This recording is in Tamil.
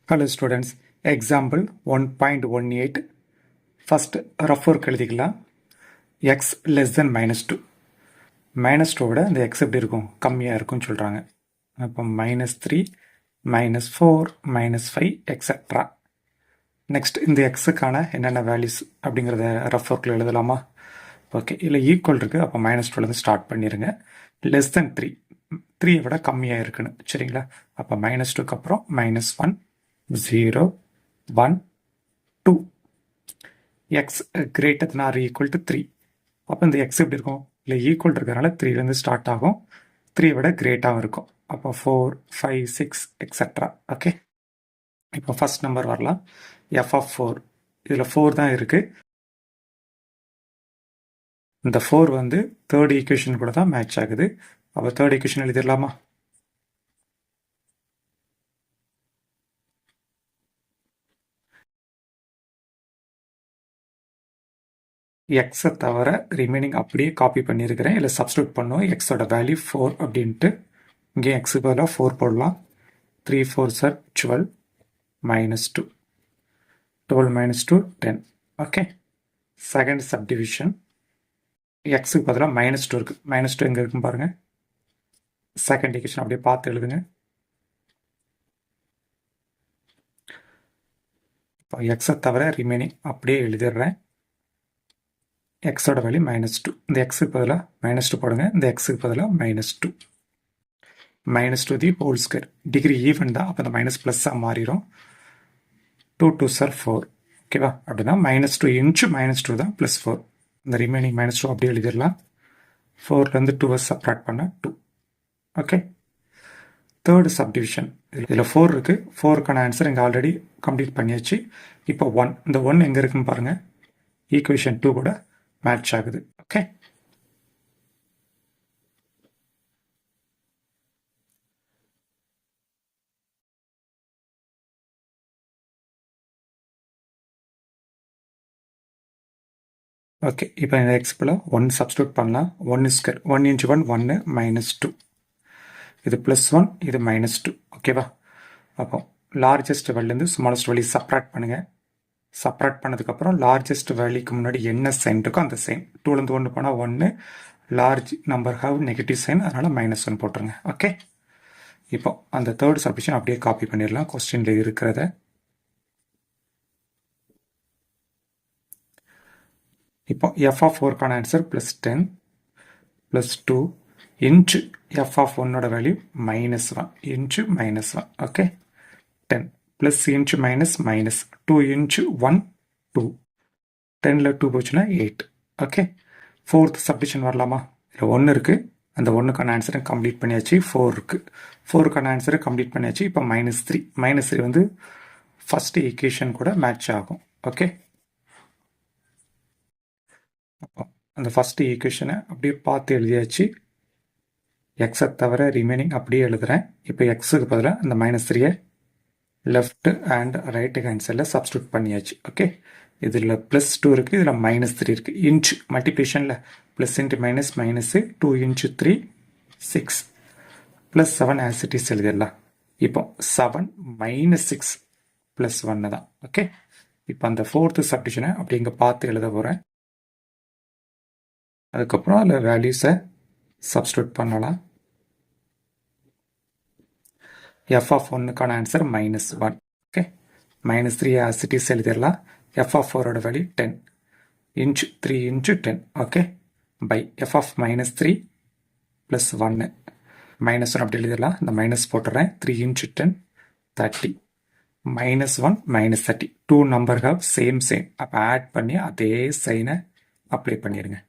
Hello students, example 1.18 first rough work எழுதிக்கலாம் x less than -2 -2 விட இந்த x எப்படி இருக்கும் கம்மியாக இருக்கும்னு சொல்கிறாங்க அப்போ -3 -4 -5 எக்ஸெட்ரா நெக்ஸ்ட் இந்த எக்ஸுக்கான என்னென்ன வேல்யூஸ் அப்படிங்கிறத ரஃப் ஒர்க்கில் எழுதலாமா ஓகே இல்லை ஈக்குவல் இருக்குது அப்போ -2லேருந்து ஸ்டார்ட் பண்ணிடுங்க லெஸ் தென் 3 3 விட கம்மியாக இருக்குன்னு சரிங்களா அப்போ -2க்கு அப்புறம் -1 0 1 2 x greater than or equal to 3 அப்போ இந்த x எப்படி இருக்கும் இல்லை ஈக்குவல் இருக்கிறதுனால 3லேருந்து ஸ்டார்ட் ஆகும் 3 விட கிரேட்டாகவும் இருக்கும் அப்போ 4 5 6 எக்ஸெட்ரா ஓகே இப்போ ஃபர்ஸ்ட் நம்பர் வரலாம் f of 4 இதில் 4 தான் இருக்குது இந்த 4 வந்து தேர்ட் ஈக்குவேஷன் கூட தான் மேட்ச் ஆகுது அப்போ தேர்ட் ஈக்குவேஷன் எழுதிடலாமா எக்ஸை தவிர ரிமைனிங் அப்படியே காப்பி பண்ணியிருக்கிறேன் இல்லை சப்ஸ்டியூட் பண்ணுவோம் எக்ஸோட வேல்யூ 4 அப்படின்ட்டு இங்கே எக்ஸுக்கு பதிலாக 4 போடலாம் 3 4 சார் 12 -2 12 -2 10 ஓகே செகண்ட் சப்டிவிஷன் எக்ஸுக்கு பதிலாக -2 இருக்குது -2 எங்கே இருக்குன்னு பாருங்கள் செகண்ட் ஈக்குவேஷன் அப்படியே பார்த்து எழுதுங்க இப்போ எக்ஸை தவிர ரிமைனிங் அப்படியே எழுதிடுறேன் எக்ஸோட வேல்யூ -2 இந்த எக்ஸுக்கு பதிலாக -2 போடுங்க இந்த எக்ஸுக்கு பதிலாக -2 -2 the whole square degree even தான் அப்போ இந்த மைனஸ் ப்ளஸ்ஸாக மாறிடும் 2 2 சார் 4 ஓகேவா அப்படின்னா -2 இன்ச்சு -2 தான் +4 இந்த ரிமைனிங் -2 அப்படியே எழுதிடலாம் 4லேருந்து 2 சப்ராக்ட் பண்ண 2 ஓகே தேர்டு சப்டிவிஷன் இதில் 4 இருக்குது 4க்கான ஆன்சர் இங்கே ஆல்ரெடி கம்ப்ளீட் பண்ணியாச்சு இப்போ 1 இந்த 1 எங்கே இருக்குன்னு பாருங்கள் ஈக்குவேஷன் 2 கூட மேட்ச் ஆகுது ஓகே ஓகே இப்போ இந்த எக்ஸ்பில் 1 சப்ஸ்டியூட் பண்ணலாம் 1 ஸ்கொயர் 1 இன்ச்சு 1 1 -2 இது +1 இது -2 ஓகேவா அப்போ லார்ஜஸ்ட் வேல்யூலேருந்து ஸ்மாலஸ்ட் வேல்யூ சப்ராக்ட் பண்ணுங்கள் சப்ராக்ட் பண்ணதுக்கப்புறம் லார்ஜஸ்ட் வேல்யூக்கு முன்னாடி என்ன சைன் இருக்கோ அந்த சைன் 2லேருந்து 1 போனால் 1 large number have negative sign அதனால் -1 போட்டுருங்க ஓகே இப்போ அந்த தேர்ட் சப்டிஷன் அப்படியே காப்பி பண்ணிடலாம் கொஸ்டினில் இருக்கிறத இப்போ f of 4க்கான ஆன்சர் +10 +2 இன்ச்சு f of 1ஓட value -1 inch -1 okay 10 plus inch minus 2 inch 1 2 10ல் 2 போச்சுன்னா 8 ஓகே ஃபோர்த் சப்டிஷன் வரலாமா இதில் 1 இருக்குது அந்த 1க்கான ஆன்சரை கம்ப்ளீட் பண்ணியாச்சு 4 இருக்குது 4க்கான ஆன்சரை கம்ப்ளீட் பண்ணியாச்சு இப்போ -3 -3 வந்து ஃபஸ்ட்டு ஈக்குவேஷன் கூட மேட்ச் ஆகும் ஓகே அப்போ அந்த ஃபஸ்ட்டு ஈக்குவேஷனை அப்படியே பார்த்து எழுதியாச்சு எக்ஸை தவிர ரிமைனிங் அப்படியே எழுதுகிறேன் இப்போ எக்ஸுக்கு பதிலாக அந்த -3 லெஃப்ட் அண்ட் ரைட்டு ஹேண்ட் சைடில் சப்ஸ்டியூட் பண்ணியாச்சு ஓகே இதில் +2 இருக்குது இதில் -3 இருக்குது இன்ச் மல்டிப்ளிகேஷனில் ப்ளஸ் இன்ட்டு மைனஸ் -2 இன்ச்சு 3 6 +7 ஆசிட்டிஸ் எழுதிடலாம் இப்போ 7 -6 +1 தான் ஓகே இப்போ அந்த ஃபோர்த்து சப்டிஷனை அப்படி இங்கே பார்த்து எழுத போகிறேன் அதுக்கப்புறம் அதில் வேல்யூஸை சப்ஸ்டியூட் பண்ணலாம் f of 1க்கான ஆன்சர் -1 ஓகே -3 ஆசிட்டிஸ் எழுதிடலாம் f of 4ஓட value 10 inch 3 inch 10 okay by f of -3 +1 -1 அப்படி எழுதிடலாம் இந்த மைனஸ் போட்டுறேன் 3 இன்ச்சு 10 30 -1 -30 2 நம்பர் ஹாவ் சேம் அப்போ ஆட் பண்ணி அதே சைனை அப்ளை பண்ணிடுங்க